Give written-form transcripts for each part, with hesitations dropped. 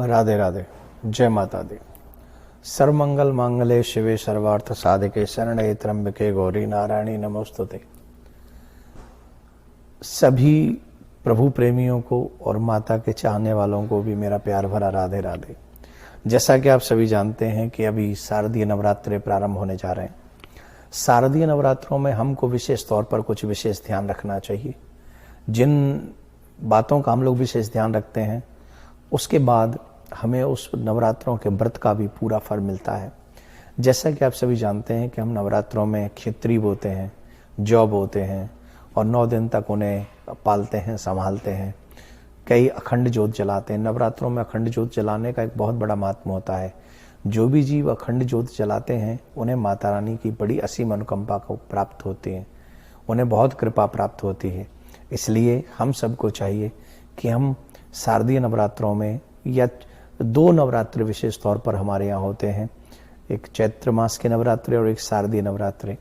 राधे राधे। जय माता दी। सर्वमंगल मांगले शिवे सर्वार्थ साधिके शरणे त्र्यंबके गौरी नारायणी नमोस्तुते। सभी प्रभु प्रेमियों को और माता के चाहने वालों को भी मेरा प्यार भरा राधे राधे। जैसा कि आप सभी जानते हैं कि अभी शारदीय नवरात्रे प्रारंभ होने जा रहे हैं। शारदीय नवरात्रों में हमको विशेष तौर पर कुछ विशेष ध्यान रखना चाहिए। जिन बातों का हम लोग विशेष ध्यान रखते हैं उसके बाद हमें उस नवरात्रों के व्रत का भी पूरा फल मिलता है। जैसा कि आप सभी जानते हैं कि हम नवरात्रों में खिचड़ी बोते हैं, जौ बोते हैं और 9 दिन तक उन्हें पालते हैं, संभालते हैं। कई अखंड ज्योत जलाते हैं। नवरात्रों में अखंड ज्योत जलाने का एक बहुत बड़ा महात्म्य होता है। जो भी जीव अखंड ज्योत जलाते हैं उन्हें माता रानी की बड़ी असीम अनुकंपा को प्राप्त होती है, उन्हें बहुत कृपा प्राप्त होती है। इसलिए हम सबको चाहिए कि हम शारदीय नवरात्रों में या 2 नवरात्रि विशेष तौर पर हमारे यहाँ होते हैं, एक चैत्र मास के नवरात्रि और एक शारदीय नवरात्रि।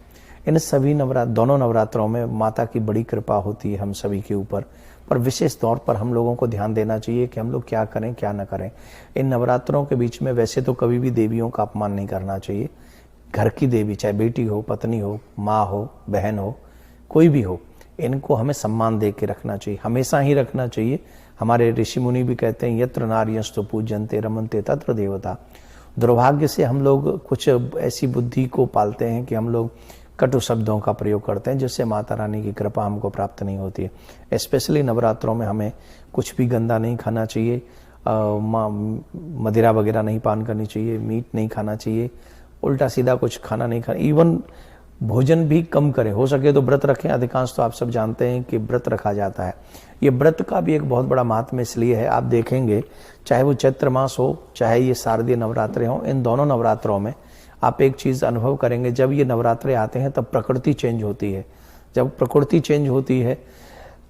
इन सभी दोनों नवरात्रों में माता की बड़ी कृपा होती है हम सभी के ऊपर। पर विशेष तौर पर हम लोगों को ध्यान देना चाहिए कि हम लोग क्या करें क्या न करें। इन नवरात्रों के बीच में वैसे तो कभी भी देवियों का अपमान नहीं करना चाहिए। घर की देवी, चाहे बेटी हो, पत्नी हो, माँ हो, बहन हो, कोई भी हो, इनको हमें सम्मान दे के रखना चाहिए, हमेशा ही रखना चाहिए। हमारे ऋषि मुनि भी कहते हैं यत्र नार्यस्तु पूज्यन्ते रमन्ते तत्र देवता। दुर्भाग्य से हम लोग कुछ ऐसी बुद्धि को पालते हैं कि हम लोग कटु शब्दों का प्रयोग करते हैं जिससे माता रानी की कृपा हमको प्राप्त नहीं होती है। स्पेशली नवरात्रों में हमें कुछ भी गंदा नहीं खाना चाहिए, मदिरा वगैरह नहीं पान करनी चाहिए, मीट नहीं खाना चाहिए, उल्टा सीधा कुछ खाना नहीं खाना। इवन भोजन भी कम करें, हो सके तो व्रत रखें। अधिकांश तो आप सब जानते हैं कि व्रत रखा जाता है। ये व्रत का भी एक बहुत बड़ा महात्म्य इसलिए है, आप देखेंगे चाहे वो चैत्र मास हो चाहे ये शारदीय नवरात्रे हो, इन दोनों नवरात्रों में आप एक चीज़ अनुभव करेंगे, जब ये नवरात्रे आते हैं तब प्रकृति चेंज होती है। जब प्रकृति चेंज होती है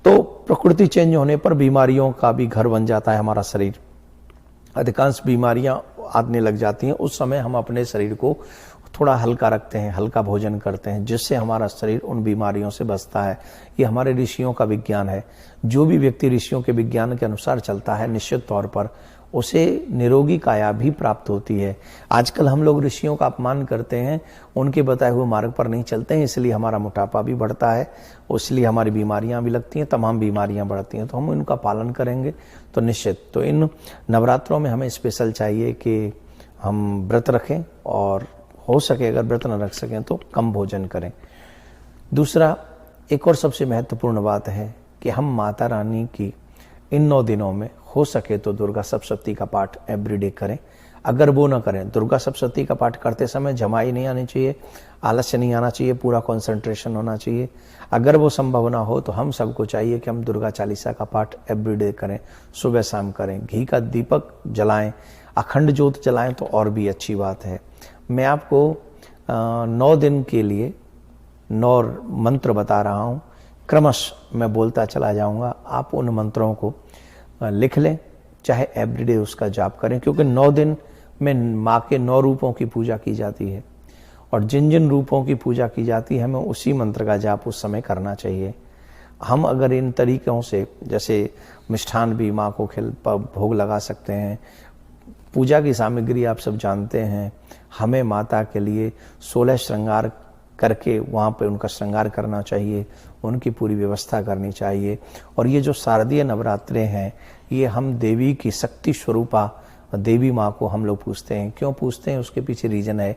तो प्रकृति चेंज होने पर बीमारियों का भी घर बन जाता है हमारा शरीर। अधिकांश बीमारियां आने लग जाती हैं। उस समय हम अपने शरीर को थोड़ा हल्का रखते हैं, हल्का भोजन करते हैं, जिससे हमारा शरीर उन बीमारियों से बचता है। ये हमारे ऋषियों का विज्ञान है। जो भी व्यक्ति ऋषियों के विज्ञान के अनुसार चलता है निश्चित तौर पर उसे निरोगी काया भी प्राप्त होती है। आजकल हम लोग ऋषियों का अपमान करते हैं, उनके बताए हुए मार्ग पर नहीं चलते हैं, इसलिए हमारा मोटापा भी बढ़ता है, इसलिए हमारी बीमारियां भी लगती हैं, तमाम बीमारियां बढ़ती हैं। तो हम इनका पालन करेंगे तो निश्चित। तो इन नवरात्रों में हमें स्पेशल चाहिए कि हम व्रत रखें और हो सके अगर व्रत न रख सकें तो कम भोजन करें। दूसरा, एक और सबसे महत्वपूर्ण बात है कि हम माता रानी की इन 9 दिनों में हो सके तो दुर्गा सप्तशती का पाठ एवरीडे करें। अगर वो न करें, दुर्गा सप्तशती का पाठ करते समय जमाई नहीं आनी चाहिए, आलस्य नहीं आना चाहिए, पूरा कंसंट्रेशन होना चाहिए। अगर वो संभव ना हो तो हम सबको चाहिए कि हम दुर्गा चालीसा का पाठ एवरीडे करें, सुबह शाम करें, घी का दीपक जलाएं, अखंड ज्योत जलाएं तो और भी अच्छी बात है। मैं आपको 9 दिन के लिए 9 मंत्र बता रहा हूँ, क्रमशः मैं बोलता चला जाऊँगा। आप उन मंत्रों को लिख लें, चाहे एवरीडे उसका जाप करें, क्योंकि 9 दिन में माँ के 9 रूपों की पूजा की जाती है और जिन जिन रूपों की पूजा की जाती है हमें उसी मंत्र का जाप उस समय करना चाहिए। हम अगर इन तरीक़ों से, जैसे मिष्ठान भी माँ को भोग लगा सकते हैं, पूजा की सामग्री आप सब जानते हैं, हमें माता के लिए 16 श्रृंगार करके वहाँ पे उनका श्रृंगार करना चाहिए, उनकी पूरी व्यवस्था करनी चाहिए। और ये जो शारदीय नवरात्रे हैं ये हम देवी की शक्ति स्वरूपा देवी माँ को हम लोग पूजते हैं। क्यों पूजते हैं उसके पीछे रीजन है।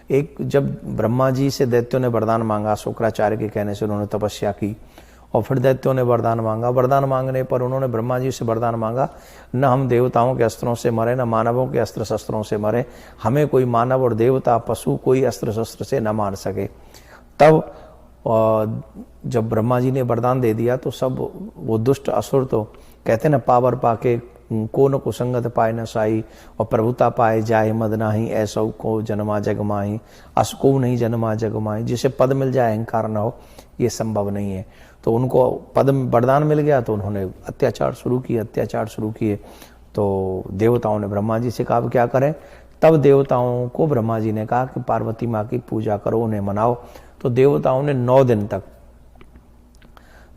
एक, जब ब्रह्मा जी से दैत्यों ने वरदान मांगा, शुक्राचार्य के कहने से उन्होंने तपस्या की और फिर दैत्यों ने वरदान मांगा। वरदान मांगने पर उन्होंने ब्रह्मा जी से वरदान मांगा, न हम देवताओं के अस्त्रों से मरे, न मानवों के अस्त्र शस्त्रों से मरे, हमें कोई मानव और देवता पशु कोई अस्त्र शस्त्र से न मार सके। तब जब ब्रह्मा जी ने वरदान दे दिया तो सब वो दुष्ट असुर तो कहते न पावर पाके को न कुसंगत पाए न साई, और प्रभुता पाए जाए मद नाही, ऐसा को जन्मा जग माही, अस को नहीं जन्मा जग माही। जिसे पद मिल जाए अहंकार न हो, ये संभव नहीं है। तो उनको पद वरदान मिल गया तो उन्होंने अत्याचार शुरू किए। तो देवताओं ने ब्रह्मा जी से कहा क्या करें। तब देवताओं को ब्रह्मा जी ने कहा कि पार्वती माँ की पूजा करो, उन्हें मनाओ। तो देवताओं ने 9 दिन तक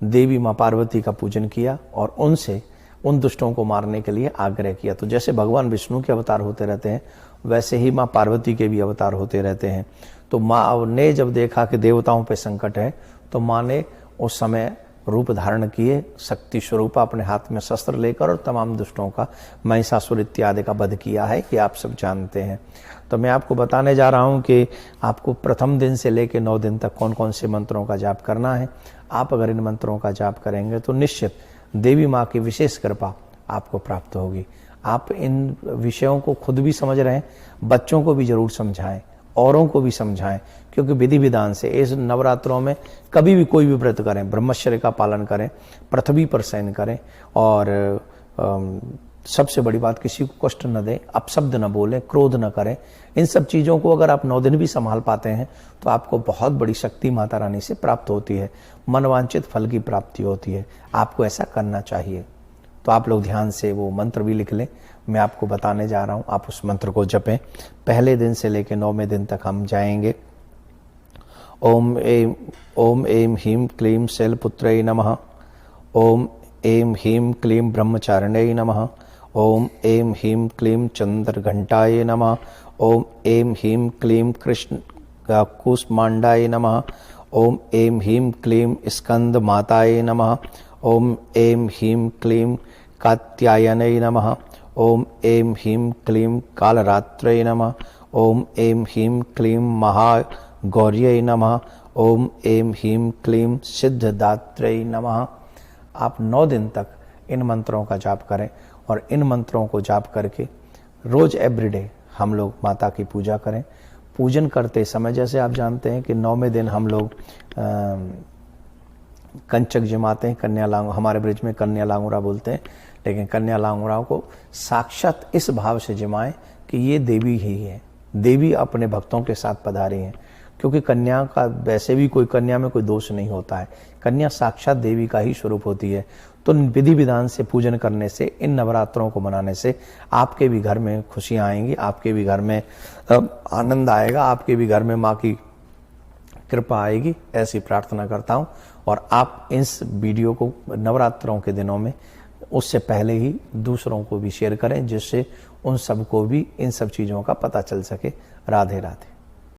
देवी माँ पार्वती का पूजन किया और उनसे उन दुष्टों को मारने के लिए आग्रह किया। तो जैसे भगवान विष्णु के अवतार होते रहते हैं, वैसे ही माँ पार्वती के भी अवतार होते रहते हैं। तो माँ ने जब देखा कि देवताओं पे संकट है, तो माँ ने उस समय रूप धारण किए, शक्ति स्वरूपा अपने हाथ में शस्त्र लेकर, और तमाम दुष्टों का, महिषासुर इत्यादि का वध किया है, कि आप सब जानते हैं। तो मैं आपको बताने जा रहा हूं कि आपको प्रथम दिन से लेकर 9 दिन तक कौन कौन से मंत्रों का जाप करना है। आप अगर इन मंत्रों का जाप करेंगे तो निश्चित देवी माँ की विशेष कृपा आपको प्राप्त होगी। आप इन विषयों को खुद भी समझ रहे हैं, बच्चों को भी जरूर समझाएं, औरों को भी समझाएं, क्योंकि विधि विधान से इस नवरात्रों में कभी भी कोई भी व्रत करें, ब्रह्मचर्य का पालन करें, पृथ्वी पर शयन करें, और सबसे बड़ी बात, किसी को कष्ट न दें, अपशब्द न बोलें, क्रोध न करें। इन सब चीज़ों को अगर आप 9 दिन भी संभाल पाते हैं तो आपको बहुत बड़ी शक्ति माता रानी से प्राप्त होती है, मनवांचित फल की प्राप्ति होती है। आपको ऐसा करना चाहिए। तो आप लोग ध्यान से वो मंत्र भी लिख लें, मैं आपको बताने जा रहा हूँ, आप उस मंत्र को जपें। पहले दिन से लेकर 9वें दिन तक हम जाएंगे। ओम एम ह्रीं क्लीं शैलपुत्रै नमः। ओम एम ह्रीं क्लीं ब्रह्मचारिण्यै नमः। ओम एम ह्रीं क्लीं चंद्रघंटाय नमः। ओम एम ह्रीं क्लीं कृष्ण कूष्मांडाय नमः। ओम एम ह्रीं क्लीं स्कंद माताय नमः। ओम एम ह्रीं क्लीं कात्यायनै नमः। ओम एम ह्रीं क्लीं कालरात्रै नमः। ओम एम ह्रीं क्लीं महागौर्यै नमः। ओम एम ह्रीं क्लीं सिद्धदात्रै नमः। आप 9 दिन तक इन मंत्रों का जाप करें, और इन मंत्रों को जाप करके रोज एवरीडे हम लोग माता की पूजा करें। पूजन करते समय, जैसे आप जानते हैं कि 9वें दिन हम लोग कंचक जमाते हैं, कन्या लांग, हमारे ब्रिज में कन्या लांगुरा बोलते हैं, लेकिन कन्या लांगुरा को साक्षात इस भाव से जमाएं कि ये देवी ही है, देवी अपने भक्तों के साथ पधारी हैं। क्योंकि कन्या का वैसे भी कोई, कन्या में कोई दोष नहीं होता है, कन्या साक्षात देवी का ही स्वरूप होती है। तो विधि विधान से पूजन करने से, इन नवरात्रों को मनाने से आपके भी घर में खुशियां आएंगी, आपके भी घर में आनंद आएगा, आपके भी घर में माँ की कृपा आएगी, ऐसी प्रार्थना करता हूँ। और आप इस वीडियो को नवरात्रों के दिनों में उससे पहले ही दूसरों को भी शेयर करें, जिससे उन सबको भी इन सब चीज़ों का पता चल सके। राधे राधे।